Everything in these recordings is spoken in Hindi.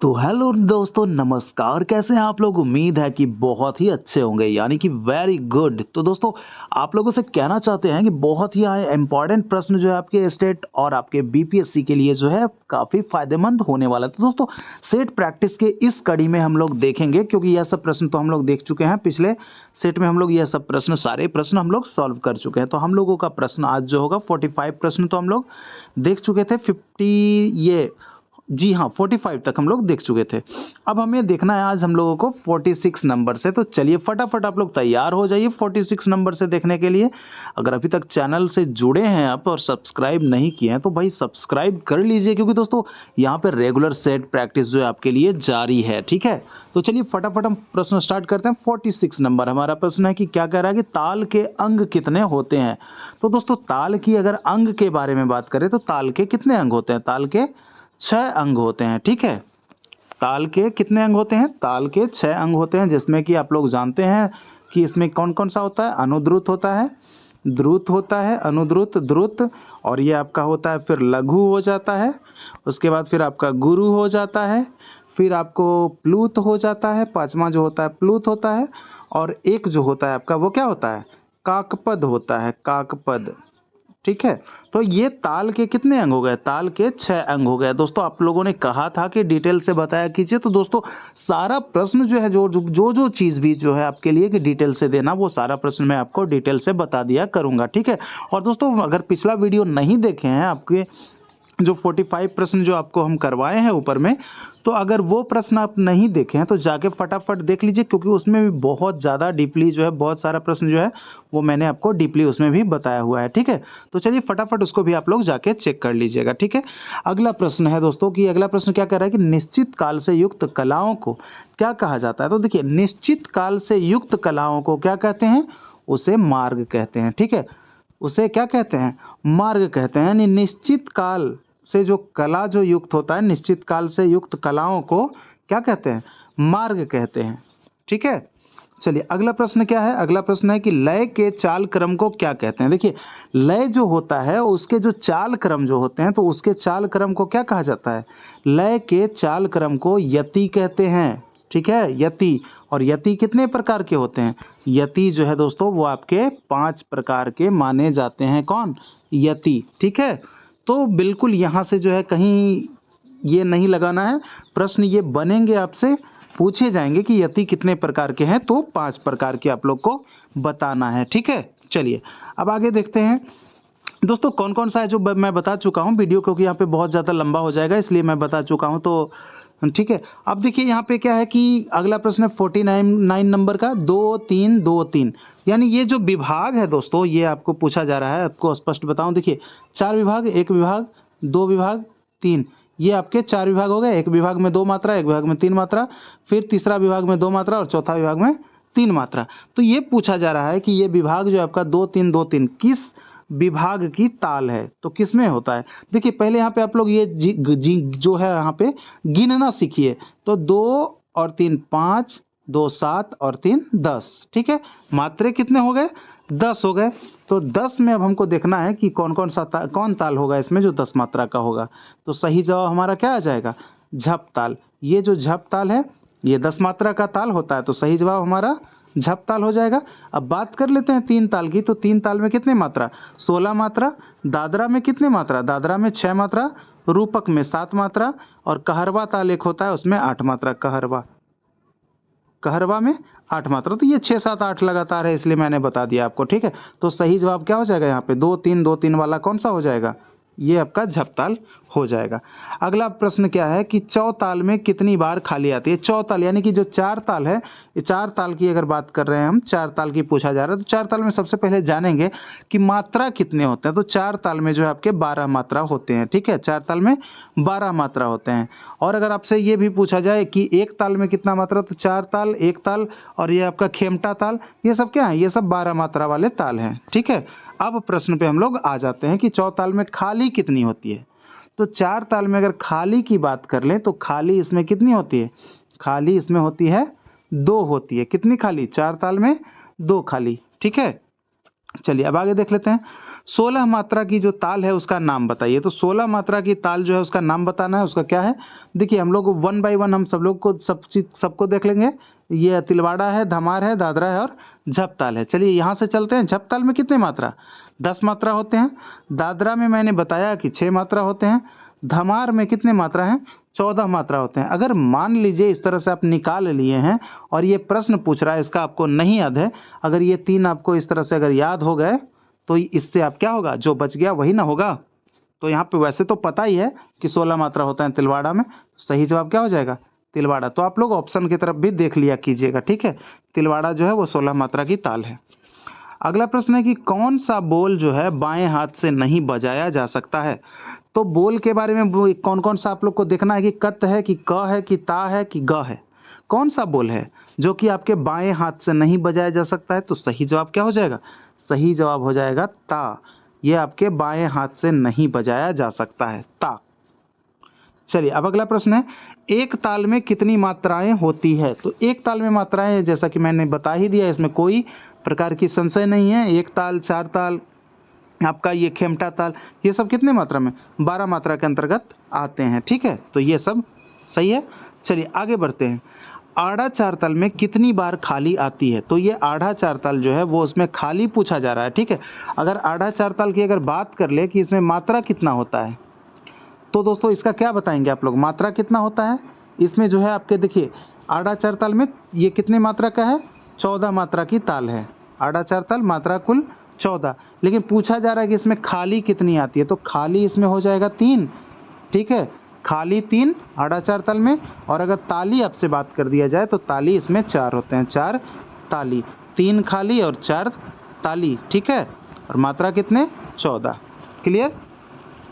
तो हेलो दोस्तों, नमस्कार। कैसे हैं आप लोग? उम्मीद है कि बहुत ही अच्छे होंगे, यानी कि वेरी गुड। तो दोस्तों, आप लोगों से कहना चाहते हैं कि बहुत ही इम्पॉर्टेंट प्रश्न जो है आपके स्टेट और आपके बीपीएससी के लिए जो है काफ़ी फ़ायदेमंद होने वाला है। तो दोस्तों, सेट प्रैक्टिस के इस कड़ी में हम लोग देखेंगे, क्योंकि यह सब प्रश्न तो हम लोग देख चुके हैं। पिछले सेट में हम लोग यह सब प्रश्न, सारे प्रश्न हम लोग सॉल्व कर चुके हैं। तो हम लोगों का प्रश्न आज जो होगा 45 प्रश्न तो हम लोग देख चुके थे। 50 ये जी हाँ, 45 तक हम लोग देख चुके थे। अब हमें देखना है आज हम लोगों को 46 नंबर से। तो चलिए फटाफट आप लोग तैयार हो जाइए 46 नंबर से देखने के लिए। अगर अभी तक चैनल से जुड़े हैं आप और सब्सक्राइब नहीं किए हैं तो भाई सब्सक्राइब कर लीजिए, क्योंकि दोस्तों यहाँ पे रेगुलर सेट प्रैक्टिस जो है आपके लिए जारी है। ठीक है, तो चलिए फटाफट हम प्रश्न स्टार्ट करते हैं। 46 नंबर हमारा प्रश्न है कि क्या कह रहा है कि ताल के अंग कितने होते हैं। तो दोस्तों, ताल की अगर अंग के बारे में बात करें तो ताल के कितने अंग होते हैं? ताल के 6 अंग होते हैं। ठीक है, ताल के कितने अंग होते हैं? ताल के 6 अंग होते हैं, जिसमें कि आप लोग जानते हैं कि इसमें कौन कौन सा होता है। अनुद्रुत होता है, द्रुत होता है, अनुद्रुत, द्रुत, और ये आपका होता है फिर लघु हो जाता है। उसके बाद फिर आपका गुरु हो जाता है, फिर आपको प्लूत हो जाता है, पांचवा जो होता है प्लूत होता है, और एक जो होता है आपका वो क्या होता है? काकपद होता है, काकपद। ठीक है, तो ये ताल के कितने अंग हो गए? ताल के 6 अंग हो गए। दोस्तों, आप लोगों ने कहा था कि डिटेल से बताया कीजिए, तो दोस्तों सारा प्रश्न जो है, जो चीज़ भी जो है आपके लिए कि डिटेल से देना, वो सारा प्रश्न मैं आपको डिटेल से बता दिया करूंगा। ठीक है, और दोस्तों अगर पिछला वीडियो नहीं देखे हैं आपके, जो 45 प्रश्न जो आपको हम करवाए हैं ऊपर में, तो अगर वो प्रश्न आप नहीं देखे हैं तो जाके फटाफट देख लीजिए, क्योंकि उसमें भी बहुत ज़्यादा डीपली जो है, बहुत सारा प्रश्न जो है वो मैंने आपको डीपली उसमें भी बताया हुआ है। ठीक है, तो चलिए फटाफट उसको भी आप लोग जाके चेक कर लीजिएगा। ठीक है, अगला प्रश्न है दोस्तों कि अगला प्रश्न क्या कह रहा है कि निश्चित काल से युक्त कलाओं को क्या कहा जाता है। तो देखिए, निश्चित काल से युक्त कलाओं को क्या कहते हैं? उसे मार्ग कहते हैं। ठीक है, उसे क्या कहते हैं? मार्ग कहते हैं। यानी निश्चित काल से जो कला जो युक्त होता है, निश्चित काल से युक्त कलाओं को क्या कहते हैं? मार्ग कहते हैं। ठीक है, चलिए अगला प्रश्न क्या है? अगला प्रश्न है कि लय के चाल क्रम को क्या कहते हैं। देखिए, लय जो होता है उसके जो चाल क्रम जो होते हैं, तो उसके चाल क्रम को क्या कहा जाता है? लय के चाल क्रम को यति कहते हैं। ठीक है, यति। और यति कितने प्रकार के होते हैं? यति जो है दोस्तों वो आपके 5 प्रकार के माने जाते हैं। कौन? यति। ठीक है, तो बिल्कुल यहाँ से जो है कहीं ये नहीं लगाना है। प्रश्न ये बनेंगे, आपसे पूछे जाएंगे कि यति कितने प्रकार के हैं, तो 5 प्रकार के आप लोग को बताना है। ठीक है, चलिए अब आगे देखते हैं दोस्तों कौन कौन सा है जो मैं बता चुका हूँ। वीडियो क्योंकि यहाँ पे बहुत ज़्यादा लंबा हो जाएगा, इसलिए मैं बता चुका हूँ। तो ठीक है, अब देखिए यहाँ पे क्या है कि अगला प्रश्न है 49 नंबर का, 2 3 2 3। यानी ये जो विभाग है दोस्तों, ये आपको पूछा जा रहा है। आपको स्पष्ट बताऊं, देखिए 4 विभाग, 1 विभाग, 2 विभाग, 3, ये आपके 4 विभाग हो गए। एक विभाग में 2 मात्रा, एक विभाग में 3 मात्रा, फिर तीसरा विभाग में 2 मात्रा, और चौथा विभाग में 3 मात्रा। तो ये पूछा जा रहा है कि ये विभाग जो आपका 2 3 2 3 किस विभाग की ताल है, तो किस में होता है। देखिए पहले यहाँ पे आप लोग ये जो है यहाँ पे गिनना सीखिए। तो 2 और 3 5, 2 7 और 3 10। ठीक है, मात्रे कितने हो गए? 10 हो गए। तो 10 में अब हमको देखना है कि कौन कौन सा कौन ताल होगा इसमें जो 10 मात्रा का होगा। तो सही जवाब हमारा क्या आ जाएगा? झप ताल। ये जो झप ताल है ये 10 मात्रा का ताल होता है, तो सही जवाब हमारा झप ताल हो जाएगा। अब बात कर लेते हैं 3 ताल की। तो 3 ताल में कितने मात्रा? 16 मात्रा। दादरा में कितने मात्रा? दादरा में 6 मात्रा। रूपक में 7 मात्रा। और कहरवा ताल एक होता है, उसमें 8 मात्रा। कहरवा, कहरवा में 8 मात्रा। तो ये 6 7 8 लगातार है, इसलिए मैंने बता दिया आपको। ठीक है, तो सही जवाब क्या हो जाएगा यहाँ पे? 2 3 2 3 वाला कौन सा हो जाएगा? ये आपका झपताल हो जाएगा। अगला प्रश्न क्या है कि चौताल में कितनी बार खाली आती है। चौताल यानी कि जो 4 ताल है, ये 4 ताल की अगर बात कर रहे हैं हम, 4 ताल की पूछा जा रहा है। तो 4 ताल में सबसे पहले जानेंगे कि मात्रा कितने होते हैं। तो 4 ताल में जो है आपके 12 मात्रा होते हैं। ठीक है, 4 ताल में 12 मात्रा होते हैं। और अगर आपसे ये भी पूछा जाए कि 1 ताल में कितना मात्रा, तो 4 ताल, 1 ताल और ये आपका खेमटा ताल, ये सब क्या है? ये सब 12 मात्रा वाले ताल हैं। ठीक है, अब प्रश्न पे हम लोग आ जाते हैं कि चौताल में खाली कितनी होती है। तो 4 ताल में अगर खाली की बात कर लें तो खाली इसमें कितनी होती है? खाली इसमें होती है 2 होती है। कितनी खाली? 4 ताल में 2 खाली। ठीक है, चलिए अब आगे देख लेते हैं। 16 मात्रा की जो ताल है उसका नाम बताइए। तो 16 मात्रा की ताल जो है उसका नाम बताना है, उसका क्या है। देखिए हम लोग वन बाय वन हम सब लोग को सब चीज सबको देख लेंगे। ये तिलवाड़ा है, धमार है, दादरा है और झप ताल है। चलिए यहाँ से चलते हैं। झप ताल में कितने मात्रा, 10 मात्रा होते हैं। दादरा में मैंने बताया कि 6 मात्रा होते हैं। धमार में कितने मात्रा हैं, 14 मात्रा होते हैं। अगर मान लीजिए इस तरह से आप निकाल लिए हैं और ये प्रश्न पूछ रहा है इसका आपको नहीं याद है, अगर ये 3 आपको इस तरह से अगर याद हो गए तो इससे आप क्या होगा, जो बच गया वही ना होगा। तो यहाँ पे वैसे तो पता ही है कि 16 मात्रा होता है तिलवाड़ा में, सही जवाब क्या हो जाएगा, तिलवाड़ा। तो आप लोग ऑप्शन की तरफ भी देख लिया कीजिएगा, ठीक है। तिलवाड़ा जो है वो 16 मात्रा की ताल है। अगला प्रश्न है कि कौन सा बोल जो है बाएं हाथ से नहीं बजाया जा सकता है। तो बोल के बारे में कौन कौन सा आप लोग को देखना है कि कत है कि क है कि ता है कि ग है। कौन सा बोल है जो कि आपके बाएं हाथ से नहीं बजाया जा सकता है। तो सही जवाब क्या हो जाएगा, सही जवाब हो जाएगा ता। ये आपके बाएं हाथ से नहीं बजाया जा सकता है, ता। चलिए अब अगला प्रश्न है, एक ताल में कितनी मात्राएं होती है। तो एक ताल में मात्राएं जैसा कि मैंने बता ही दिया, इसमें कोई प्रकार की संशय नहीं है। एक ताल, चार ताल, आपका ये खेमटा ताल, ये सब कितने मात्रा में, 12 मात्रा के अंतर्गत आते हैं, ठीक है। तो ये सब सही है। चलिए आगे बढ़ते हैं। आड़ा चार ताल में कितनी बार खाली आती है। तो ये आड़ा चार ताल जो है वो उसमें खाली पूछा जा रहा है, ठीक है। अगर आड़ा चार ताल की अगर बात कर ले कि इसमें मात्रा कितना होता है, तो दोस्तों इसका क्या बताएंगे आप लोग, मात्रा कितना होता है इसमें जो है आपके। देखिए आड़ा चार ताल में ये कितने मात्रा का है, 14 मात्रा की ताल है। आड़ा चार ताल मात्रा कुल 14, लेकिन पूछा जा रहा है कि इसमें खाली कितनी आती है। तो खाली इसमें हो जाएगा 3, ठीक है। खाली 3 आड़ा चार ताल में। और अगर ताली आपसे बात कर दिया जाए तो ताली इसमें 4 होते हैं, 4 ताली, 3 खाली और 4 ताली, ठीक है। और मात्रा कितने, 14। क्लियर।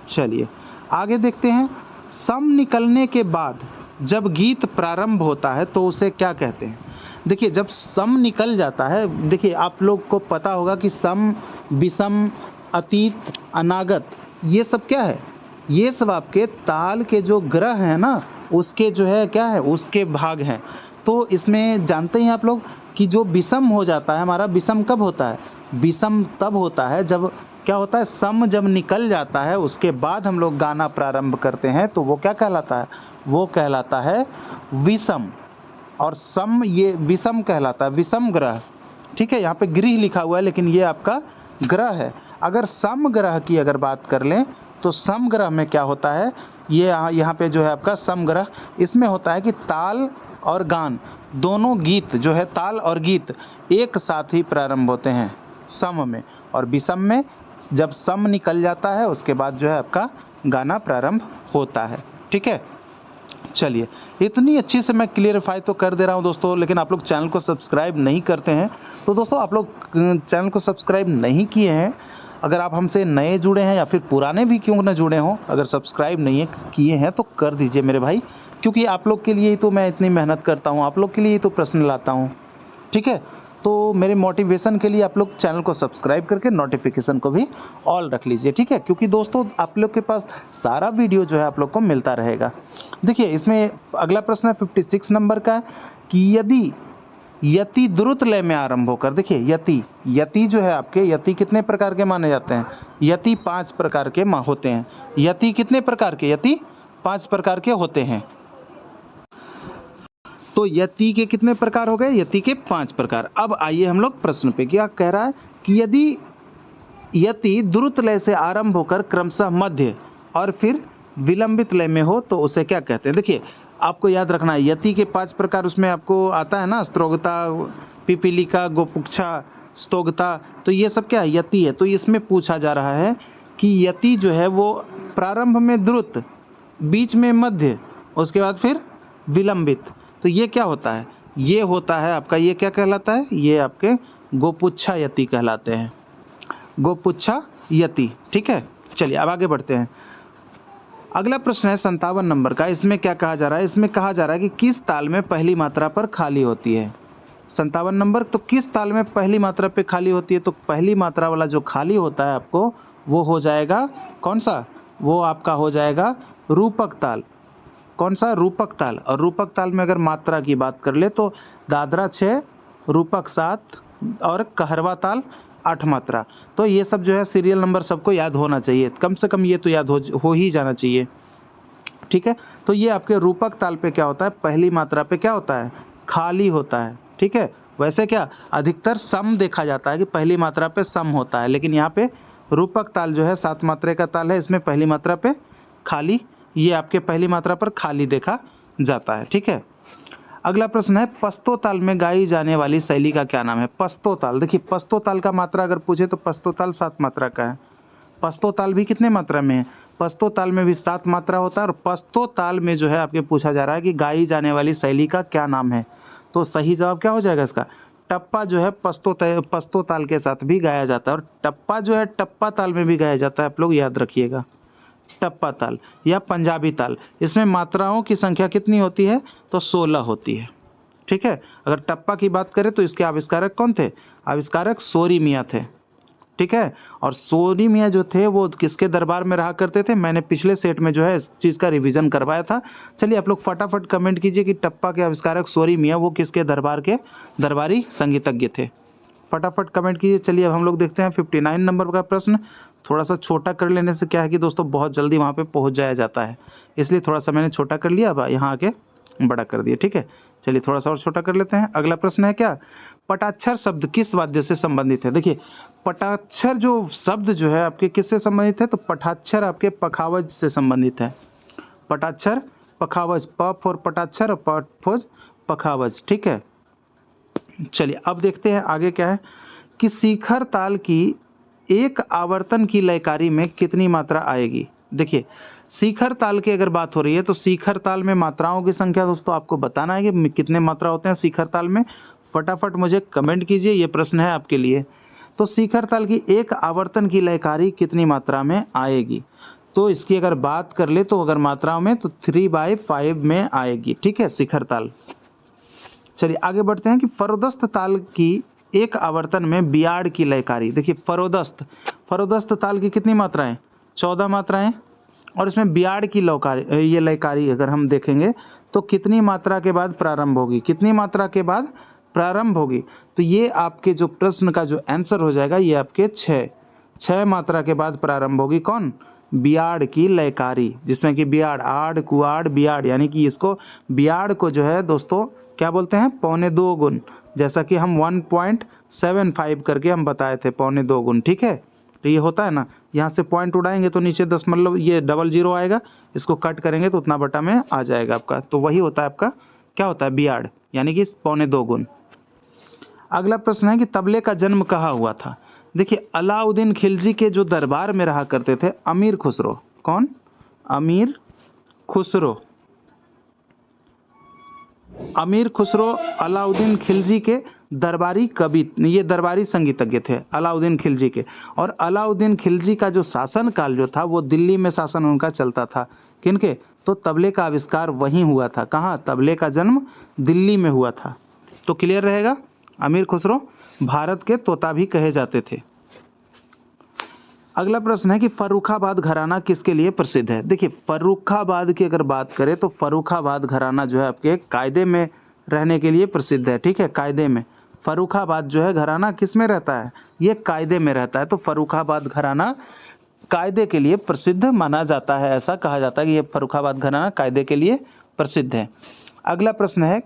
चलिए आगे देखते हैं। सम निकलने के बाद जब गीत प्रारंभ होता है तो उसे क्या कहते हैं। देखिए जब सम निकल जाता है, देखिए आप लोग को पता होगा कि सम, विषम, अतीत, अनागत, ये सब क्या है, ये सब आपके ताल के जो ग्रह हैं ना उसके जो है क्या है, उसके भाग हैं। तो इसमें जानते हैं आप लोग कि जो विषम हो जाता है हमारा, विषम कब होता है, विषम तब होता है जब क्या होता है, सम जब निकल जाता है उसके बाद हम लोग गाना प्रारंभ करते हैं, तो वो क्या कहलाता है, वो कहलाता है विषम। और सम ये विषम कहलाता है, विषम ग्रह, ठीक है। यहाँ पे गृह लिखा हुआ है लेकिन ये आपका ग्रह है। अगर सम ग्रह की अगर बात कर लें तो सम ग्रह में क्या होता है, ये यहाँ पे जो है आपका सम ग्रह, इसमें होता है कि ताल और गान दोनों गीत जो है, ताल और गीत एक साथ ही प्रारंभ होते हैं सम में। और विषम में जब सम निकल जाता है उसके बाद जो है आपका गाना प्रारंभ होता है, ठीक है। चलिए इतनी अच्छी से मैं क्लियरिफाई तो कर दे रहा हूं दोस्तों, लेकिन आप लोग चैनल को सब्सक्राइब नहीं करते हैं। तो दोस्तों आप लोग चैनल को सब्सक्राइब नहीं किए हैं, अगर आप हमसे नए जुड़े हैं या फिर पुराने भी क्यों ना जुड़े हों, अगर सब्सक्राइब नहीं किए हैं तो कर दीजिए मेरे भाई, क्योंकि आप लोग के लिए ही तो मैं इतनी मेहनत करता हूँ, आप लोग के लिए ही तो प्रश्न लाता हूँ, ठीक है। तो मेरे मोटिवेशन के लिए आप लोग चैनल को सब्सक्राइब करके नोटिफिकेशन को भी ऑल रख लीजिए, ठीक है, क्योंकि दोस्तों आप लोग के पास सारा वीडियो जो है आप लोग को मिलता रहेगा। देखिए इसमें अगला प्रश्न है 56 नंबर का, कि यदि यति द्रुत लय में आरंभ होकर, देखिए यति, यति जो है आपके, यति कितने प्रकार के माने जाते हैं, यति 5 प्रकार के होते हैं। यति कितने प्रकार के, यति 5 प्रकार के होते हैं। तो यति के कितने प्रकार हो गए, यति के 5 प्रकार। अब आइए हम लोग प्रश्न पे, क्या कह रहा है कि यदि यति द्रुत लय से आरंभ होकर क्रमशः मध्य और फिर विलंबित लय में हो तो उसे क्या कहते हैं। देखिए आपको याद रखना है यति के 5 प्रकार उसमें आपको आता है ना, स्त्रोगता, पिपीलिका, गोपुक्षा, स्तोगता, तो ये सब क्या है, यति है। तो इसमें पूछा जा रहा है कि यति जो है वो प्रारंभ में द्रुत, बीच में मध्य, उसके बाद फिर विलंबित, तो ये क्या होता है, ये होता है आपका, ये क्या कहलाता है, ये आपके गोपुच्छा यति कहलाते हैं, गोपुच्छा यति, ठीक है। चलिए अब आगे बढ़ते हैं। अगला प्रश्न है 57 नंबर का। इसमें क्या कहा जा रहा है, इसमें कहा जा रहा है कि किस ताल में पहली मात्रा पर खाली होती है। 57 नंबर, तो किस ताल में पहली मात्रा पे खाली होती है। तो पहली मात्रा वाला जो खाली होता है आपको वो हो जाएगा कौन सा, वो आपका हो जाएगा रूपक ताल। कौन सा, रूपक ताल। और रूपक ताल में अगर मात्रा की बात कर ले तो दादरा 6, रूपक 7 और कहरवा ताल 8 मात्रा। तो ये सब जो है सीरियल नंबर सबको याद होना चाहिए, कम से कम ये तो याद हो ही जाना चाहिए, ठीक है। तो ये आपके रूपक ताल पे क्या होता है, पहली मात्रा पे क्या होता है, खाली होता है, ठीक है। वैसे क्या अधिकतर सम देखा जाता है कि पहली मात्रा पे सम होता है, लेकिन यहाँ पे रूपक ताल जो है 7 मात्रे का ताल है, इसमें पहली मात्रा पे खाली, ये आपके पहली मात्रा पर खाली देखा जाता है, ठीक है। अगला प्रश्न है पस्तो ताल में गाई जाने वाली शैली का क्या नाम है। पस्तो ताल, देखिए पस्तो ताल का मात्रा अगर पूछे तो पस्तो ताल 7 मात्रा का है। पस्तो ताल भी कितने मात्रा में है, पस्तो ताल में भी 7 मात्रा होता है। और पस्तो ताल में जो है आपके पूछा जा रहा है कि गाई जाने वाली शैली का क्या नाम है, तो सही जवाब क्या हो जाएगा इसका, टप्पा जो है पस्तो ताल के साथ भी गाया जाता है। और टप्पा जो है टप्पा ताल में भी गाया जाता है, आप लोग याद रखिएगा। टप्पा ताल या पंजाबी ताल, इसमें मात्राओं की संख्या कितनी होती है, तो 16 होती है, ठीक है। अगर टप्पा की बात करें तो इसके आविष्कारक कौन थे, आविष्कारक सोरी मियाँ थे, ठीक है। और सोरी मियाँ जो थे वो किसके दरबार में रहा करते थे, मैंने पिछले सेट में जो है इस चीज़ का रिवीजन करवाया था। चलिए आप लोग फटाफट कमेंट कीजिए कि टप्पा के आविष्कारक सोरी मियाँ वो किसके दरबार के दरबारी संगीतज्ञ थे, फटाफट कमेंट कीजिए। चलिए अब हम लोग देखते हैं 59 नंबर का प्रश्न। थोड़ा सा छोटा कर लेने से क्या है कि दोस्तों बहुत जल्दी वहाँ पे पहुँच जाया जाता है, इसलिए थोड़ा सा मैंने छोटा कर लिया, अब यहाँ आके बड़ा कर दिया, ठीक है। चलिए थोड़ा सा और छोटा कर लेते हैं। अगला प्रश्न है क्या, पटाक्षर शब्द किस वाद्य से संबंधित है। देखिए पटाक्षर जो शब्द जो है आपके किससे संबंधित है, तो पटाक्षर आपके पखावज से संबंधित है। पटाक्षर पखावज, प फॉर पटाक्षर और प फॉर पखावज, ठीक है। चलिए अब देखते हैं आगे क्या है कि शिखर ताल की एक आवर्तन की लयकारी में कितनी मात्रा आएगी। देखिए शिखर ताल की अगर बात हो रही है तो शिखर ताल में मात्राओं की संख्या दोस्तों आपको बताना है कि कितने मात्रा होते हैं शिखर ताल में, फटाफट मुझे कमेंट कीजिए, ये प्रश्न है आपके लिए। तो शिखर ताल की एक आवर्तन की लयकारी कितनी मात्रा में आएगी, तो इसकी अगर बात कर ले तो अगर मात्राओं में तो 3/5 में आएगी, ठीक है शिखर ताल। चलिए आगे बढ़ते हैं कि फरोदस्त ताल की एक आवर्तन में बियाड़ की लयकारी। देखिए फरोदस्त ताल की कितनी मात्राएं, 14 मात्राएं। और इसमें बियाड़ की ये लयकारी अगर हम देखेंगे तो कितनी मात्रा के बाद प्रारंभ होगी, कितनी मात्रा के बाद प्रारंभ होगी, तो ये आपके जो प्रश्न का जो आंसर हो जाएगा ये आपके 6 मात्रा के बाद प्रारंभ होगी। कौन, बियाड़ की लयकारी, जिसमें कि बियाड़ आड़ कुआड़ बियाड़, यानी कि इसको बियाड़ को जो है दोस्तों क्या बोलते हैं, 2.25 गुण, जैसा कि हम 1.75 करके हम बताए थे 2.25 गुण, ठीक है। तो ये होता है ना, यहाँ से पॉइंट उड़ाएंगे तो नीचे दशमलव ये 00 आएगा, इसको कट करेंगे तो उतना बटा में आ जाएगा आपका, तो वही होता है आपका क्या होता है बियाड़, यानी कि 2.25 गुण। अगला प्रश्न है कि तबले का जन्म कहाँ हुआ था। देखिए अलाउद्दीन खिलजी के जो दरबार में रहा करते थे अमीर खुसरो, कौन, अमीर खुसरो, अमीर खुसरो अलाउद्दीन खिलजी के दरबारी कवि, ये दरबारी संगीतज्ञ थे अलाउद्दीन खिलजी के। और अलाउद्दीन खिलजी का जो शासन काल जो था वो दिल्ली में शासन उनका चलता था, किनके, तो तबले का आविष्कार वहीं हुआ था, कहाँ, तबले का जन्म दिल्ली में हुआ था। तो क्लियर रहेगा, अमीर खुसरो भारत के तोता भी कहे जाते थे। अगला प्रश्न है कि फर्रुखाबाद घराना किसके लिए प्रसिद्ध है। देखिए फर्रुखाबाद की अगर बात करें तो फर्रुखाबाद घराना जो है आपके कायदे में रहने के लिए प्रसिद्ध है, ठीक है, कायदे में। फर्रुखाबाद जो है घराना किस में रहता है, ये कायदे में रहता है, तो फर्रुखाबाद घराना कायदे के लिए प्रसिद्ध माना जाता है, ऐसा कहा जाता है कि ये फर्रुखाबाद घराना कायदे के लिए प्रसिद्ध है। अगला प्रश्न है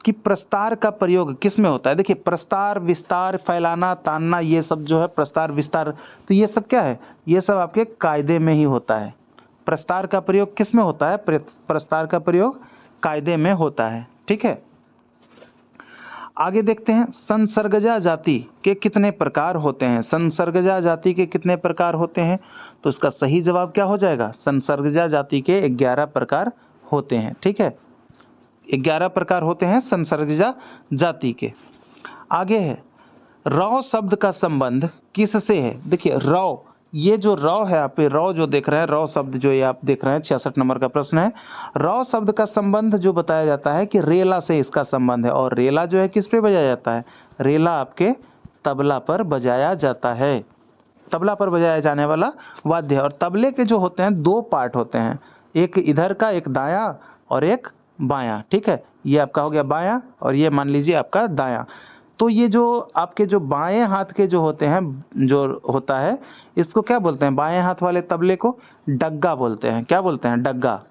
कि प्रस्तार का प्रयोग किस में होता है। देखिए प्रस्तार, विस्तार, फैलाना, तानना, ये सब जो है प्रस्तार विस्तार, तो ये सब क्या है, ये सब आपके कायदे में ही होता है। प्रस्तार का प्रयोग किस में होता है, प्रस्तार का प्रयोग कायदे में होता है, ठीक है। आगे देखते हैं संसर्गजा जाति के कितने प्रकार होते हैं। संसर्गजा जाति के कितने प्रकार होते हैं, तो इसका सही जवाब क्या हो जाएगा, संसर्गजा जाति के 11 प्रकार होते हैं, ठीक है, 11 प्रकार होते हैं संसर्गजा जाति के। आगे है रौ शब्द का संबंध किससे है। देखिए रौ, ये जो रौ है आप रौ जो देख रहे हैं, रौ शब्द जो ये आप देख रहे हैं 66 नंबर का प्रश्न है। रौ शब्द का संबंध जो बताया जाता है कि रेला से इसका संबंध है, और रेला जो है किस पे बजाया जाता है, रेला आपके तबला पर बजाया जाता है, तबला पर बजाया जाने वाला वाद्य है। और तबले के जो होते हैं 2 पार्ट होते हैं, एक इधर का, एक दायां और एक बायां, ठीक है, ये आपका हो गया बायां और ये मान लीजिए आपका दायां। तो ये जो आपके जो बाएं हाथ के जो होते हैं, जो होता है, इसको क्या बोलते हैं? बाएं हाथ वाले तबले को डग्गा बोलते हैं। क्या बोलते हैं? डग्गा।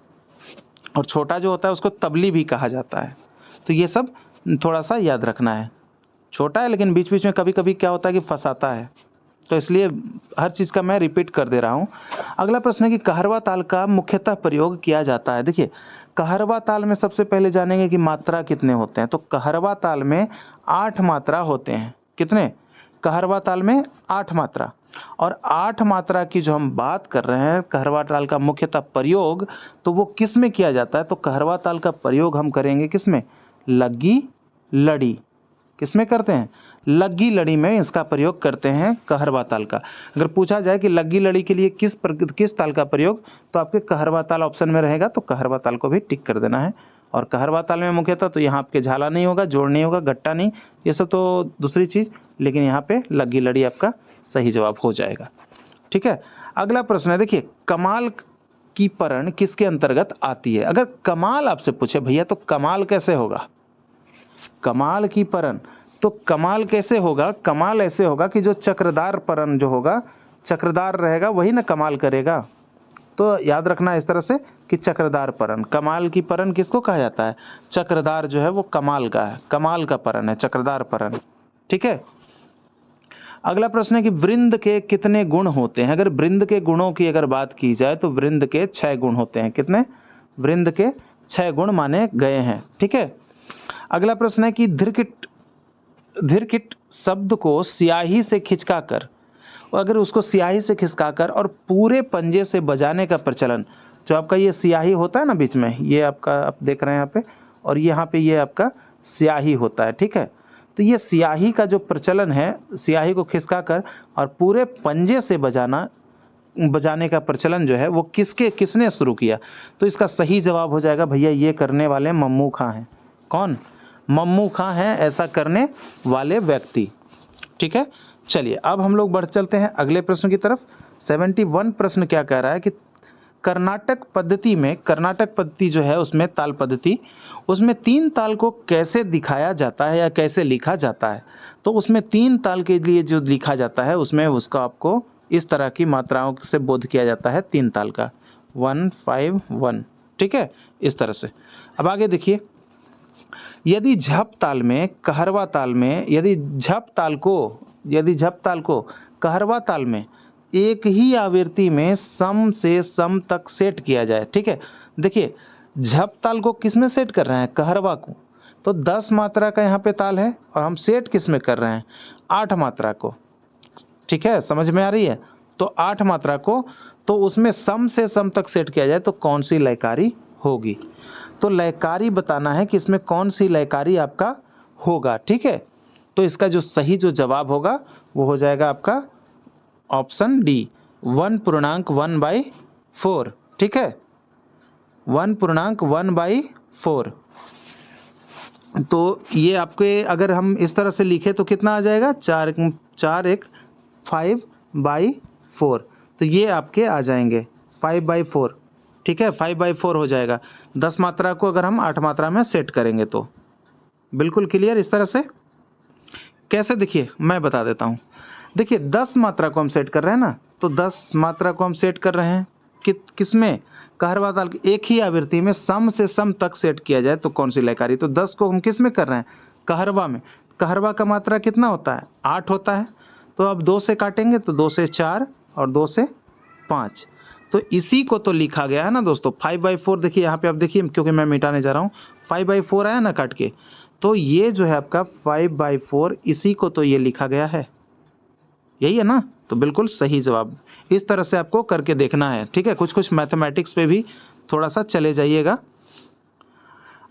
और छोटा जो होता है उसको तबली भी कहा जाता है। तो ये सब थोड़ा सा याद रखना है। छोटा है लेकिन बीच बीच में कभी कभी क्या होता है कि फंसाता है, तो इसलिए हर चीज़ का मैं रिपीट कर दे रहा हूँ। अगला प्रश्न है कि कहरवा ताल का मुख्यतः प्रयोग किया जाता है। देखिए, कहरवा ताल में सबसे पहले जानेंगे कि मात्रा कितने होते हैं। तो कहरवा ताल में 8 मात्रा होते हैं। कितने? कहरवा ताल में 8 मात्रा। और 8 मात्रा की जो हम बात कर रहे हैं, कहरवा ताल का मुख्यतः प्रयोग, तो वो किस में किया जाता है? तो कहरवा ताल का प्रयोग हम करेंगे किस में? लग्गी लड़ी। किस में करते हैं? लग्गी लड़ी में इसका प्रयोग करते हैं, कहरवा ताल का। अगर पूछा जाए कि लग्गी लड़ी के लिए किस ताल का प्रयोग, तो आपके कहरवा ताल ऑप्शन में रहेगा, तो कहरवा ताल को भी टिक कर देना है। और कहरवा ताल में मुख्यतः तो यहाँ आपके झाला नहीं होगा, जोड़ नहीं होगा, गट्टा नहीं, ये सब तो दूसरी चीज़, लेकिन यहाँ पे लग्गी लड़ी आपका सही जवाब हो जाएगा। ठीक है। अगला प्रश्न है, देखिए, कमाल की परण किसके अंतर्गत आती है? अगर कमाल आपसे पूछे भैया तो कमाल कैसे होगा? कमाल की परण, तो कमाल कैसे होगा? कमाल ऐसे होगा कि जो चक्रदार परण जो होगा, चक्रदार रहेगा वही ना कमाल करेगा। तो याद रखना इस तरह से कि चक्रदार परण। कमाल की परण किसको कहा जाता है? चक्रदार जो है वो कमाल का है, कमाल का परण है, चक्रदार परण। ठीक है। अगला प्रश्न है कि वृंद के कितने गुण होते हैं? अगर वृंद के गुणों की अगर बात की जाए तो वृंद के 6 गुण होते हैं। कितने? वृंद के 6 गुण माने गए हैं। ठीक है। अगला प्रश्न है कि धीरकिट शब्द को स्याही से खिसकाकर, और अगर उसको स्याही से खिसकाकर और पूरे पंजे से बजाने का प्रचलन, जो आपका ये स्याही होता है ना बीच में, ये आपका आप देख रहे हैं यहाँ पे, और यहाँ पे ये आपका स्याही होता है। ठीक है। तो ये स्याही का जो प्रचलन है, स्याही को खिसकाकर और पूरे पंजे से बजाने का प्रचलन जो है वो किसने शुरू किया? तो इसका सही जवाब हो जाएगा भैया, ये करने वाले मम्मू खां हैं। कौन? मम्मू खां हैं ऐसा करने वाले व्यक्ति। ठीक है। चलिए अब हम लोग बढ़ चलते हैं अगले प्रश्न की तरफ। 71 प्रश्न क्या कह रहा है कि कर्नाटक पद्धति जो है उसमें ताल पद्धति, उसमें 3 ताल को कैसे दिखाया जाता है या कैसे लिखा जाता है? तो उसमें 3 ताल के लिए जो लिखा जाता है उसमें उसका आपको इस तरह की मात्राओं से बोध किया जाता है 3 ताल का, 1 5 1। ठीक है, इस तरह से। अब आगे देखिए, यदि झप ताल में कहरवा ताल में यदि झप ताल को कहरवा ताल में एक ही आवृत्ति में सम से सम तक सेट किया जाए। ठीक है। देखिए, झप ताल को किस में सेट कर रहे हैं? कहरवा को। तो 10 मात्रा का यहाँ पे ताल है और हम सेट किस में कर रहे हैं? 8 मात्रा को। ठीक है, समझ में आ रही है? तो 8 मात्रा को, तो उसमें सम से सम तक सेट किया जाए तो कौन सी लयकारी होगी? तो लयकारी बताना है कि इसमें कौन सी लयकारी आपका होगा। ठीक है। तो इसका जो सही जो जवाब होगा वो हो जाएगा आपका ऑप्शन डी, 1.1/4। ठीक है, 1.1/4। तो ये आपके अगर हम इस तरह से लिखे तो कितना आ जाएगा? 5/4। तो ये आपके आ जाएंगे 5/4। ठीक है, 5/4 हो जाएगा। 10 मात्रा को अगर हम 8 मात्रा में सेट करेंगे तो बिल्कुल क्लियर। इस तरह से कैसे, देखिए मैं बता देता हूँ। देखिए, 10 मात्रा को हम सेट कर रहे हैं ना, तो 10 मात्रा को हम सेट कर रहे हैं किसमें? कहरवा ताल की एक ही आवृत्ति में सम से सम तक सेट किया जाए तो कौन सी लयकारी? तो 10 को हम किस में कर रहे हैं? कहरवा में। कहरवा का मात्रा कितना होता है? 8 होता है। तो अब 2 से काटेंगे तो 2 से 4 और 2 से 5। तो इसी को तो लिखा गया है ना दोस्तों, 5/4। देखिए यहाँ पे आप देखिए, क्योंकि मैं मिटाने जा रहा हूँ, 5/4 आया ना काट के, तो ये जो है आपका 5/4, इसी को तो ये लिखा गया है, यही है ना? तो बिल्कुल सही जवाब। इस तरह से आपको करके देखना है। ठीक है, कुछ मैथमेटिक्स पे भी थोड़ा सा चले जाइएगा।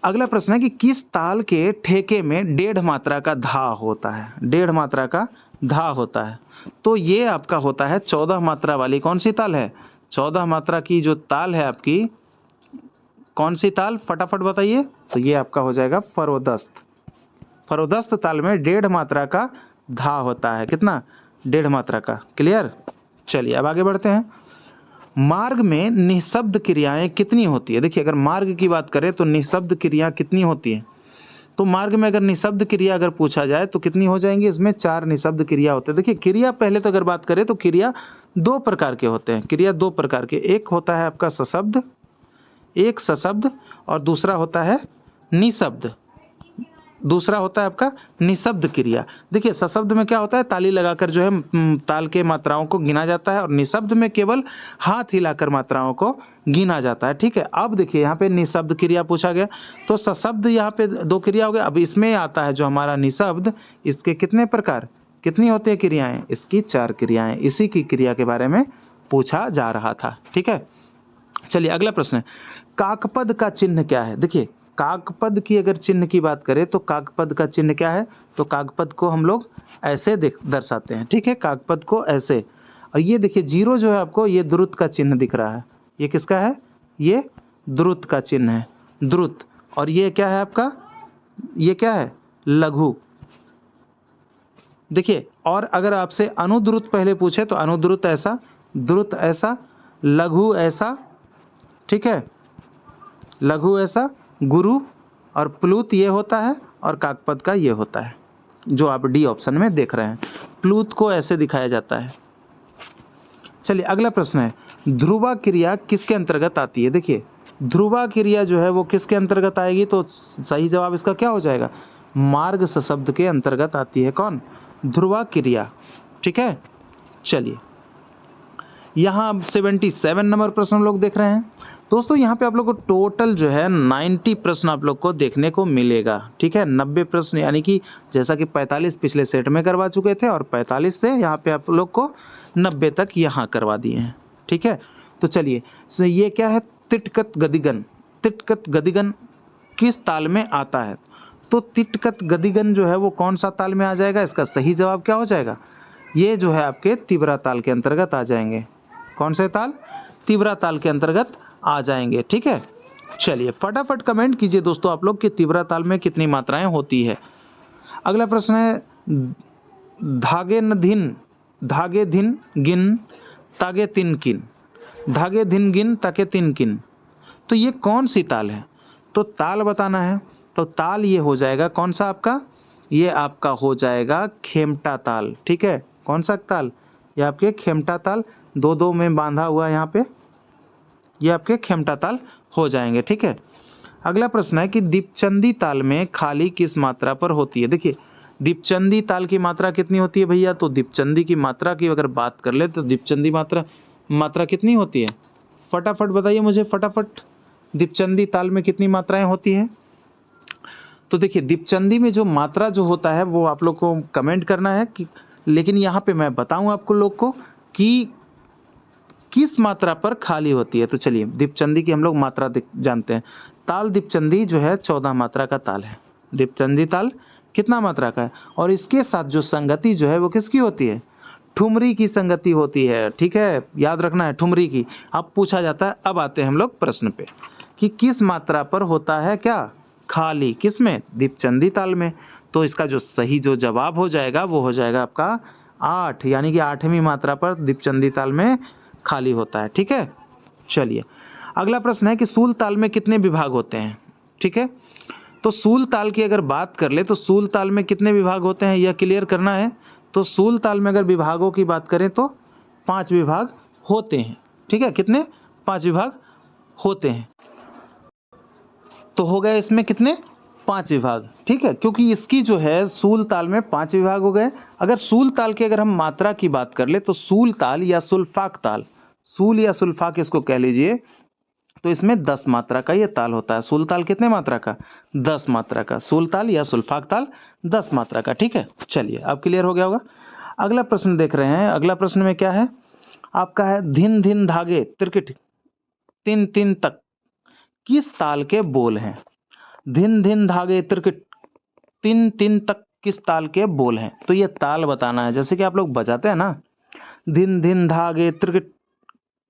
अगला प्रश्न है कि किस ताल के ठेके में 1.5 मात्रा का धा होता है? 1.5 मात्रा का धा होता है। तो ये आपका होता है 14 मात्रा वाली कौन सी ताल है? 14 मात्रा की जो ताल है आपकी, कौन सी ताल? फटाफट बताइए। तो ये आपका हो जाएगा फरोदस्त। फरोदस्त ताल में 1.5 मात्रा का धा होता है। कितना? 1.5 मात्रा का। क्लियर? चलिए अब आगे बढ़ते हैं। मार्ग में निःशब्द क्रियाएं कितनी होती है? देखिए, अगर मार्ग की बात करें तो निःशब्द क्रिया कितनी होती है? तो मार्ग में अगर निःशब्द क्रिया अगर पूछा जाए तो कितनी हो जाएंगी, इसमें 4 निःशब्द क्रिया होते हैं। देखिए क्रिया पहले तो अगर बात करें तो क्रिया 2 प्रकार के होते हैं, क्रिया 2 प्रकार के, एक होता है आपका सशब्द, एक सशब्द, और दूसरा होता है निःशब्द, दूसरा होता है आपका निःशब्द क्रिया। देखिए सशब्द में क्या होता है, ताली लगाकर जो है ताल के मात्राओं को गिना जाता है, और निःशब्द में केवल हाथ हिलाकर मात्राओं को गिना जाता है। ठीक है, अब देखिए यहाँ पे निःशब्द क्रिया पूछा गया, तो सशब्द यहाँ पे 2 क्रिया हो गया। अब इसमें आता है जो हमारा निःशब्द, इसके कितने प्रकार, कितनी होती है क्रियाएं, इसकी 4 क्रियाएं, इसी की क्रिया के बारे में पूछा जा रहा था। ठीक है, चलिए अगला प्रश्न है, काकपद का चिन्ह क्या है। देखिए काकपद की अगर चिन्ह की बात करें तो काकपद का चिन्ह क्या है, तो काकपद को हम लोग ऐसे दर्शाते हैं। ठीक है, काकपद को ऐसे, और ये देखिए जीरो जो है आपको, ये द्रुत का चिन्ह दिख रहा है, ये किसका है, ये द्रुत का चिन्ह है, द्रुत। और ये क्या है आपका, ये क्या है, लघु। देखिए और अगर आपसे अनुद्रुत पहले पूछे तो अनुद्रुत ऐसा, द्रुत ऐसा, लघु ऐसा, ठीक है, लघु ऐसा, गुरु, और प्लूत ये होता है, और काकपद का ये होता है जो आप डी ऑप्शन में देख रहे हैं, प्लूत को ऐसे दिखाया जाता है। चलिए अगला प्रश्न है, ध्रुवा क्रिया किसके अंतर्गत आती है। देखिए ध्रुवा क्रिया जो है वो किसके अंतर्गत आएगी, तो सही जवाब इसका क्या हो जाएगा, मार्ग सशब्द के अंतर्गत आती है। कौन, ध्रुवा क्रिया। ठीक है, चलिए यहाँ 77 नंबर प्रश्न हम लोग देख रहे हैं। दोस्तों यहाँ पे आप लोग को टोटल जो है 90 प्रश्न आप लोग को देखने को मिलेगा। ठीक है, 90 प्रश्न, यानी कि जैसा कि 45 पिछले सेट में करवा चुके थे, और 45 से यहाँ पे आप लोग को 90 तक यहाँ करवा दिए हैं। ठीक है, तो चलिए ये क्या है, तिटकत गदिगन। तिटकत गदिगन किस ताल में आता है, तो तिटकत गदिगन जो है वो कौन सा ताल में आ जाएगा, इसका सही जवाब क्या हो जाएगा, ये जो है आपके तीव्रा ताल के अंतर्गत आ जाएंगे। कौन से ताल, तीव्रा ताल के अंतर्गत आ जाएंगे। ठीक है, चलिए फटाफट कमेंट कीजिए दोस्तों आप लोग कि तीव्रा ताल में कितनी मात्राएं होती है। अगला प्रश्न है, धागे न धिन, धागे धिन गिन तागे तिन किन, धागे धिन गिन ताके तिन किन, तो ये कौन सी ताल है, तो ताल बताना है। तो ताल ये हो जाएगा कौन सा आपका, ये आपका हो जाएगा खेमटा ताल। ठीक है, कौन सा ताल, ये आपके खेमटा ताल, 2-2 में बांधा हुआ है यहाँ पे, ये आपके खेमटा ताल हो जाएंगे। ठीक है, अगला प्रश्न है कि दीपचंदी ताल में खाली किस मात्रा पर होती है। देखिए दीपचंदी ताल की मात्रा कितनी होती है भैया, तो दीपचंदी की मात्रा की अगर बात कर ले तो दीपचंदी मात्रा कितनी होती है, फटाफट बताइए मुझे, फटाफट दीपचंदी ताल में कितनी मात्राएं होती हैं। तो देखिए दीपचंदी में जो मात्रा जो होता है वो आप लोग को कमेंट करना है कि, लेकिन यहाँ पे मैं बताऊँ आपको लोग को कि किस मात्रा पर खाली होती है। तो चलिए दीपचंदी की हम लोग मात्रा जानते हैं। ताल दीपचंदी जो है 14 मात्रा का ताल है। दीपचंदी ताल कितना मात्रा का है, और इसके साथ जो संगति जो है वो किसकी होती है, ठुमरी की संगति होती है। ठीक है, याद रखना है ठुमरी की। अब पूछा जाता है, अब आते हैं हम लोग प्रश्न पे कि किस मात्रा पर होता है क्या, खाली, किसमें, दीपचंदी ताल में। तो इसका जो सही जो जवाब हो जाएगा वो हो जाएगा आपका 8, यानी कि 8वीं मात्रा पर दीपचंदी ताल में खाली होता है। ठीक है, चलिए अगला प्रश्न है कि सूल ताल में कितने विभाग होते हैं। ठीक है, तो सूल ताल की अगर बात कर ले तो सूल ताल में कितने विभाग होते हैं, यह क्लियर करना है। तो सूल ताल में अगर विभागों की बात करें तो 5 विभाग होते हैं। ठीक है, कितने, 5 विभाग होते हैं। तो हो गए इसमें कितने, 5 विभाग। ठीक है, क्योंकि इसकी जो है सूल ताल में 5 विभाग हो गए। अगर सूल ताल की अगर हम मात्रा की बात कर ले तो सूल ताल या सुल्फाक ताल, सूल या सुल्फाक इसको कह लीजिए, तो इसमें 10 मात्रा का ये ताल होता है। सूल ताल कितने मात्रा का, 10 मात्रा का। सूल ताल या सुल्फाक ताल 10 मात्रा का। ठीक है, चलिए अब क्लियर हो गया होगा। अगला प्रश्न देख रहे हैं। अगला प्रश्न में क्या है आपका, है धिन धिन धागे त्रिकिट तिन तिन तक किस ताल के बोल हैं। धिन धिन धागे त्रिकिट तिन तिन तक किस ताल के बोल हैं, तो ये ताल बताना है। जैसे कि आप लोग बजाते हैं ना, धिन धिन धागे त्रिकिट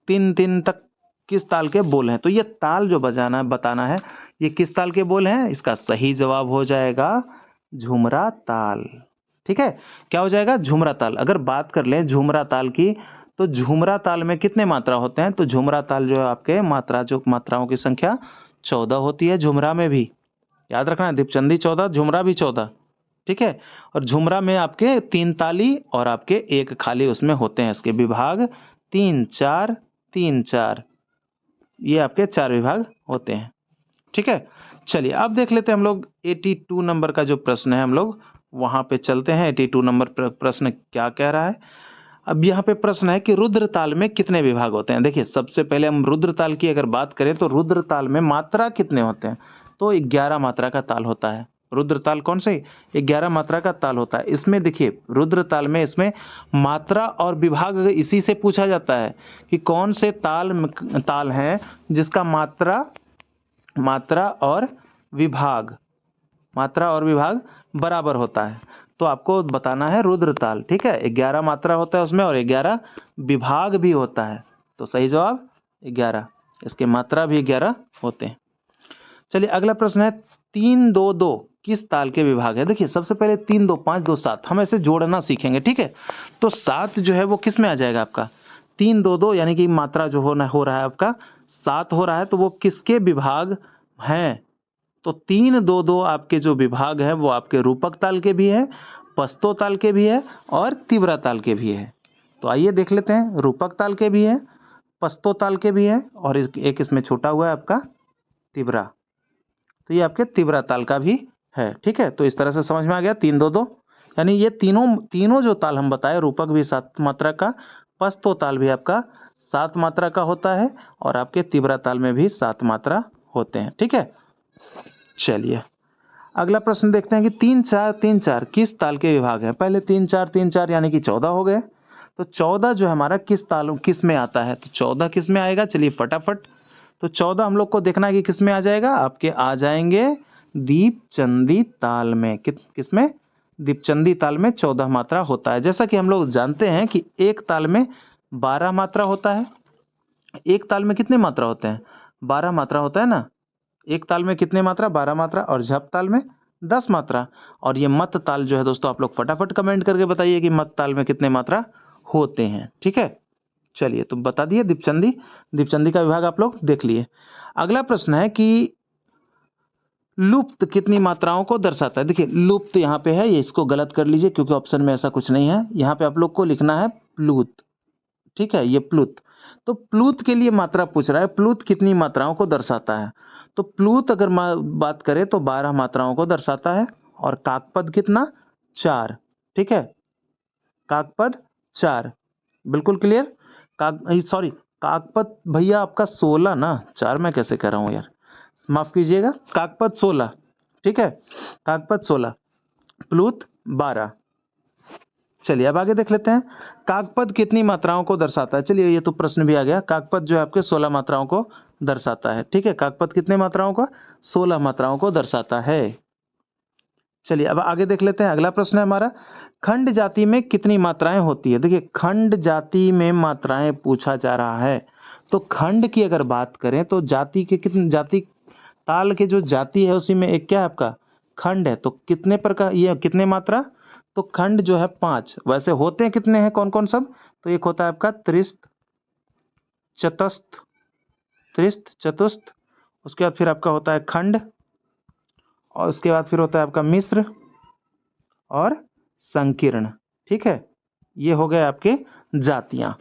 तिन तिन तक किस ताल के बोल हैं, तो ये ताल जो बजाना बताना है ये किस ताल के बोल हैं। इसका सही जवाब हो जाएगा झुमरा ताल। ठीक है, क्या हो जाएगा, झुमरा ताल। अगर बात कर लें झुमरा ताल की, तो झुमरा ताल में कितने मात्रा होते हैं, तो झुमरा ताल जो है आपके मात्राओं की संख्या 14 होती है झुमरा में भी। याद रखना, दीपचंदी 14, झुमरा भी 14, ठीक है। और झुमरा में आपके 3 ताली और आपके 1 खाली उसमें होते हैं। इसके विभाग 3 4 3 4, ये आपके 4 विभाग होते हैं, ठीक है। चलिए अब देख लेते हैं हम लोग 82 नंबर का जो प्रश्न है, हम लोग वहां पे चलते हैं। 82 नंबर प्रश्न क्या कह रहा है। अब यहाँ पे प्रश्न है कि रुद्र ताल में कितने विभाग होते हैं। देखिए सबसे पहले हम रुद्र ताल की अगर बात करें तो रुद्र ताल में मात्रा कितने होते हैं, तो 11 मात्रा का ताल होता है। रुद्र ताल कौन से, 11 मात्रा का ताल होता है। इसमें देखिए रुद्र ताल में इसमें मात्रा और विभाग इसी से पूछा जाता है कि कौन से ताल हैं जिसका मात्रा और विभाग बराबर होता है। तो आपको बताना है रुद्र ताल, ठीक है। 11 मात्रा होता है उसमें और 11 विभाग भी होता है। तो सही जवाब 11, इसके मात्रा भी 11 होते हैं। चलिए अगला प्रश्न है 3 2 2 किस ताल के विभाग है। देखिए सबसे पहले 3 2 5 2 7 हम ऐसे जोड़ना सीखेंगे, ठीक है। तो 7 जो है वो किस में आ जाएगा आपका, 3 2 2 यानी कि मात्रा जो हो रहा है आपका 7 हो रहा है, तो वो किसके विभाग हैं। तो 3 2 2 आपके जो विभाग है वो आपके रूपक ताल के भी है, पस्तो ताल के भी है और तीव्रा ताल के भी है। तो आइए देख लेते हैं, रूपक ताल के भी है, पस्तो ताल के भी है और एक इसमें छोटा हुआ है आपका तीव्रा। तो ये आपके तीव्रा ताल का भी है, ठीक है। तो इस तरह से समझ में आ गया 3 2 2, यानी ये तीनों जो ताल हम बताए, रूपक भी 7 मात्रा का, पस्तो ताल भी आपका 7 मात्रा का होता है और आपके तीव्रा ताल में भी 7 मात्रा होते हैं, ठीक है। चलिए अगला प्रश्न देखते हैं कि 3 4 3 4 किस ताल के विभाग हैं। पहले 3 4 3 4 यानी कि 14 हो गए। तो 14 जो हमारा किस में आता है, तो 14 किस में आएगा, चलिए फटाफट। तो 14 हम लोग को देखना है कि किस में आ जाएगा, आपके आ जाएंगे दीपचंदी ताल में। किस में, दीपचंदी ताल में 14 मात्रा होता है। जैसा कि हम लोग जानते हैं कि एक ताल में 12 मात्रा होता है। एक ताल में कितने मात्रा होते हैं, 12 मात्रा होता है ना। एक ताल में कितने मात्रा, 12 मात्रा, और झप ताल में 10 मात्रा। और ये मत ताल जो है दोस्तों, आप लोग फटाफट कमेंट करके बताइए कि मत ताल में कितने मात्रा होते हैं, ठीक है। चलिए तो बता दिए दीपचंदी का विभाग आप लोग देख लिए। अगला प्रश्न है कि लुप्त कितनी मात्राओं को दर्शाता है। देखिए लुप्त यहाँ पे है, ये इसको गलत कर लीजिए क्योंकि ऑप्शन में ऐसा कुछ नहीं है। यहाँ पे आप लोग को लिखना है प्लूत, ठीक है, ये प्लूत। तो प्लूत के लिए मात्रा पूछ रहा है, प्लूत कितनी मात्राओं को दर्शाता है। तो प्लूत अगर बात करें तो 12 मात्राओं को दर्शाता है। और काकपद कितना, 4, ठीक है, काकपद 4, बिल्कुल क्लियर। काकपद भैया आपका 16 ना, 4 मैं कैसे कह रहा हूँ यार, माफ कीजिएगा, काकपद 16, ठीक है, काकपद 16, प्लूत 12। चलिए अब आगे देख लेते हैं, काकपद कितनी मात्राओं को दर्शाता है। चलिए ये तो प्रश्न भी आ गया, काकपद जो है आपके 16 मात्राओं को दर्शाता है, ठीक है। काकपद कितने मात्राओं को, 16 मात्राओं को दर्शाता है। चलिए अब आगे देख लेते हैं, अगला प्रश्न है हमारा, खंड जाति में कितनी मात्राएं होती है। देखिए खंड जाति में मात्राएं पूछा जा रहा है। तो खंड की अगर बात करें तो जाति के कितने, जाति ताल के जो जाति है उसी में एक क्या है आपका खंड है। तो कितने प्रकार, ये कितने मात्रा, तो खंड जो है 5। वैसे होते हैं कितने हैं, कौन कौन सब, तो एक होता है आपका त्रिस्थ, चतुस्थ, उसके बाद फिर आपका होता है खंड, और उसके बाद फिर होता है आपका मिश्र और संकीर्ण, ठीक है। ये हो गए आपके जातियां।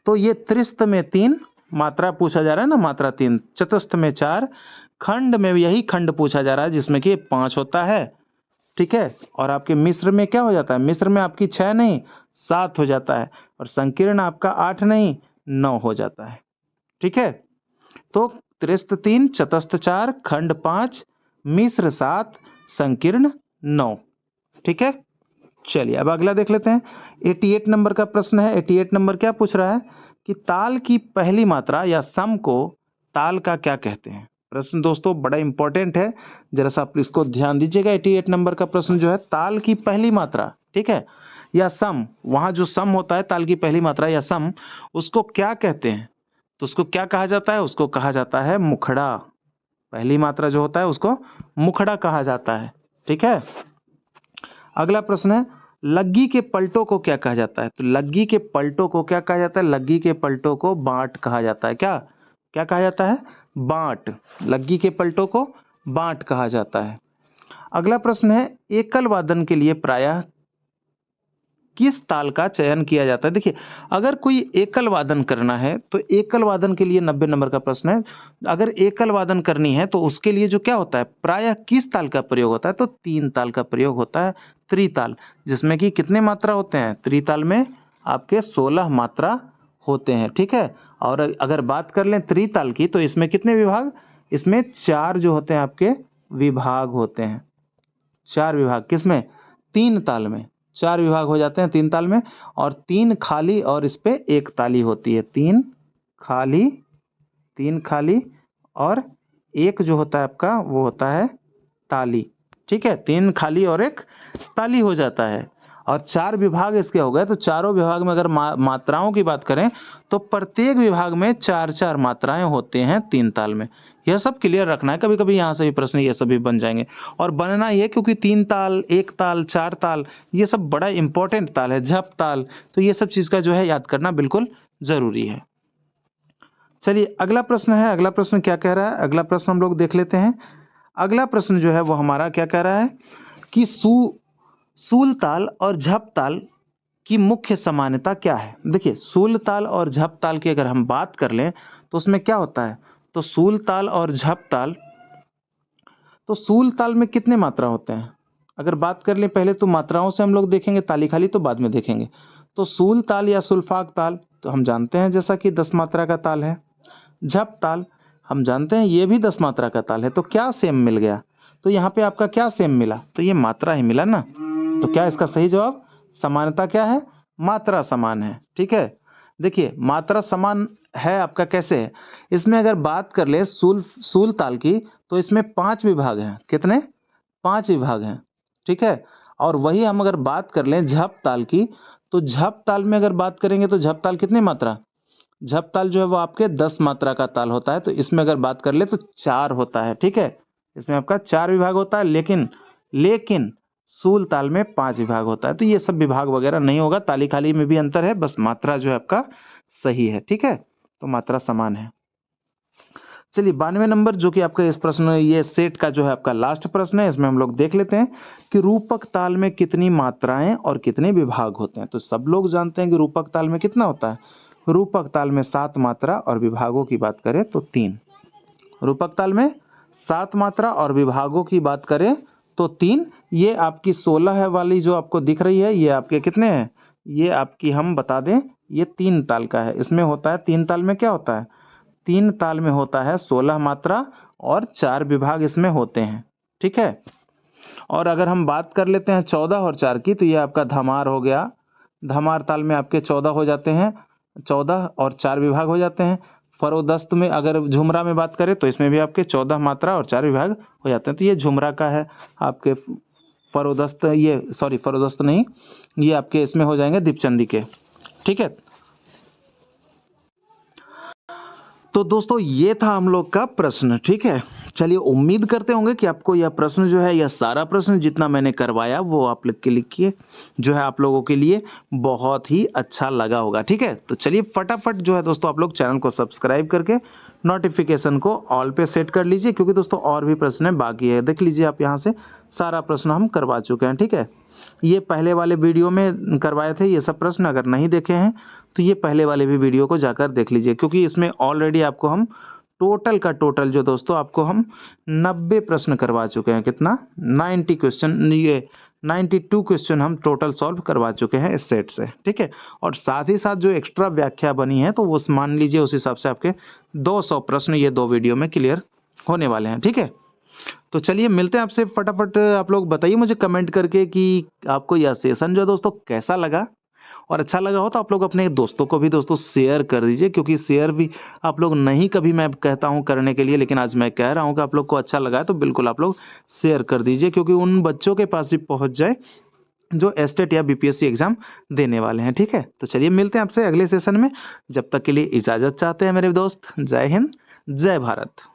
तो ये त्रिस्थ में 3 मात्रा पूछा जा रहा है ना, मात्रा 3, चतुस्थ में 4, खंड में यही खंड पूछा जा रहा है जिसमें कि 5 होता है, ठीक है। और आपके मिश्र में क्या हो जाता है, मिश्र में आपकी 6 नहीं 7 हो जाता है, और संकीर्ण आपका 8 नहीं 9 हो जाता है, ठीक है। तो त्रिस्थ 3, चतुस्थ 4, खंड 5, मिश्र 7, संकीर्ण 9, ठीक है। चलिए अब अगला देख लेते हैं, 88 नंबर का प्रश्न है। 88 नंबर क्या पूछ रहा है कि ताल की पहली मात्रा या सम को ताल का क्या कहते हैं। प्रश्न दोस्तों बड़ा इंपॉर्टेंट है, जरा सा आप इसको ध्यान दीजिएगा। 88 नंबर का प्रश्न जो है, ताल की पहली मात्रा, ठीक है, या सम, वहां जो सम होता है ताल की पहली मात्रा या सम, उसको क्या कहते हैं। तो उसको क्या कहा जाता है, उसको कहा जाता है मुखड़ा। पहली मात्रा जो होता है उसको मुखड़ा कहा जाता है, ठीक है। अगला प्रश्न है, लग्गी के पलटों को क्या कहा जाता है। तो लग्गी के पलटों को क्या कहा जाता है, लग्गी के पलटों को बांट कहा जाता है। क्या कहा जाता है, बांट। लग्गी के पलटों को बांट कहा जाता है, अगला प्रश्न है, एकल वादन के लिए प्रायः किस ताल का चयन किया जाता है? देखिए, अगर कोई एकल वादन करना है तो एकल वादन के लिए 90 नंबर का प्रश्न है। अगर एकल वादन करनी है तो उसके लिए जो क्या होता है, प्रायः किस ताल का प्रयोग होता है? तो 3 ताल का प्रयोग होता है, त्रिताल, जिसमें कि कितने मात्रा होते हैं? त्रिताल में आपके 16 मात्रा होते हैं, ठीक है। और अगर बात कर लें त्रिताल की तो इसमें कितने विभाग? इसमें 4 जो होते हैं आपके विभाग होते हैं। 4 विभाग किसमें? 3 ताल में 4 विभाग हो जाते हैं 3 ताल में, और 3 खाली और इस पे 1 ताली होती है। 3 खाली और 1 जो होता है आपका वो होता है ताली, ठीक है। 3 खाली और 1 ताली हो जाता है। और 4 विभाग इसके हो गए, तो चारों विभाग में अगर मात्राओं की बात करें तो प्रत्येक विभाग में 4-4 मात्राएं होते हैं 3 ताल में। यह सब क्लियर रखना है, कभी-कभी यहाँ से भी प्रश्न ये सब भी बन जाएंगे। और बनना ही है क्योंकि 3 ताल, 1 ताल, 4 ताल ये सब बड़ा इंपॉर्टेंट ताल है, झप ताल, तो ये सब चीज़ का जो है याद करना बिल्कुल ज़रूरी है। चलिए अगला प्रश्न है, अगला प्रश्न क्या कह रहा है? अगला प्रश्न हम लोग देख लेते हैं। अगला प्रश्न जो है वो हमारा क्या कह रहा है कि सूल ताल और झप ताल की मुख्य समानता क्या है? देखिए, सूल ताल और झप ताल की अगर हम बात कर लें तो उसमें क्या होता है? तो सूल ताल और झप ताल, तो सूल ताल में कितने मात्रा होते हैं? अगर बात कर लें पहले तो मात्राओं से हम लोग देखेंगे, ताली खाली तो बाद में देखेंगे। तो सूल ताल या सुल्फाक ताल तो हम जानते हैं जैसा कि 10 मात्रा का ताल है। झप ताल हम जानते हैं ये भी 10 मात्रा का ताल है। तो क्या सेम मिल गया? तो यहाँ पे आपका क्या सेम मिला? तो ये मात्रा ही मिला ना। तो क्या इसका सही जवाब? समानता क्या है? मात्रा समान है, ठीक है। देखिए, मात्रा समान है आपका कैसे है? इसमें अगर बात कर ले सूल ताल की तो इसमें 5 विभाग हैं। कितने? 5 विभाग हैं, ठीक है। और वही हम अगर बात कर लें झप ताल की, तो झप ताल में अगर बात करेंगे तो झप ताल कितनी मात्रा? झप ताल जो है वो आपके 10 मात्रा का ताल होता है। तो इसमें अगर बात कर ले तो 4 होता है, ठीक है। इसमें आपका 4 विभाग होता है, लेकिन सूल ताल में 5 विभाग होता है। तो ये सब विभाग वगैरह नहीं होगा, ताली खाली में भी अंतर है, बस मात्रा जो है आपका सही है, ठीक है। तो मात्रा समान है। चलिए 92 नंबर जो कि आपका इस प्रश्न, ये सेट का जो है आपका लास्ट प्रश्न है, इसमें हम लोग देख लेते हैं कि रूपक ताल में कितनी मात्राएं और कितने विभाग होते हैं। तो सब लोग जानते हैं कि रूपक ताल में कितना होता है? रूपक ताल में 7 मात्रा और विभागों की बात करें तो 3। रूपक ताल में 7 मात्रा और विभागों की बात करें तो 3। ये आपकी 16 है वाली जो आपको दिख रही है, ये आपके कितने हैं? ये आपकी हम बता दें, ये 3 ताल का है। इसमें होता है 3 ताल में क्या होता है? 3 ताल में होता है 16 मात्रा और 4 विभाग इसमें होते हैं, ठीक है। और अगर हम बात कर लेते हैं 14 और 4 की, तो ये आपका धमार हो गया। धमार ताल में आपके 14 हो जाते हैं, 14 और 4 विभाग हो जाते हैं। फरोदस्त में अगर झुमरा में बात करें तो इसमें भी आपके 14 मात्रा और 4 विभाग हो जाते हैं। तो ये झुमरा का है आपके फरोदस्त, ये सॉरी फरोदस्त नहीं, ये आपके इसमें हो जाएंगे दीपचंदी के, ठीक है। तो दोस्तों ये था हम लोग का प्रश्न, ठीक है। चलिए उम्मीद करते होंगे कि आपको यह प्रश्न जो है, यह सारा प्रश्न जितना मैंने करवाया वो आप लोग के लिए जो है आप लोगों के लिए बहुत ही अच्छा लगा होगा, ठीक है। तो चलिए फटाफट जो है दोस्तों आप लोग चैनल को सब्सक्राइब करके नोटिफिकेशन को ऑल पे सेट कर लीजिए, क्योंकि दोस्तों और भी प्रश्न बाकी है। देख लीजिए आप यहाँ से सारा प्रश्न हम करवा चुके हैं, ठीक है। ये पहले वाले वीडियो में करवाए थे ये सब प्रश्न, अगर नहीं देखे हैं तो ये पहले वाले भी वीडियो को जाकर देख लीजिए, क्योंकि इसमें ऑलरेडी आपको हम टोटल का टोटल जो दोस्तों आपको हम 90 प्रश्न करवा चुके हैं। कितना? 90 क्वेश्चन, ये 92 क्वेश्चन हम टोटल सॉल्व करवा चुके हैं इस सेट से, ठीक है। और साथ ही साथ जो एक्स्ट्रा व्याख्या बनी है तो वो मान लीजिए उस हिसाब से आपके 200 प्रश्न ये 2 वीडियो में क्लियर होने वाले हैं, ठीक है। तो चलिए मिलते हैं आपसे, फटाफट आप लोग बताइए मुझे कमेंट करके कि आपको यह सेशन जो दोस्तों कैसा लगा, और अच्छा लगा हो तो आप लोग अपने दोस्तों को भी दोस्तों शेयर कर दीजिए, क्योंकि शेयर भी आप लोग नहीं कभी मैं कहता हूं करने के लिए, लेकिन आज मैं कह रहा हूं कि आप लोग को अच्छा लगा है तो बिल्कुल आप लोग शेयर कर दीजिए, क्योंकि उन बच्चों के पास भी पहुंच जाए जो एस्टेट या बीपीएससी एग्जाम देने वाले हैं, ठीक है। तो चलिए मिलते हैं आपसे अगले सेशन में, जब तक के लिए इजाज़त चाहते हैं मेरे दोस्त। जय हिंद, जय भारत।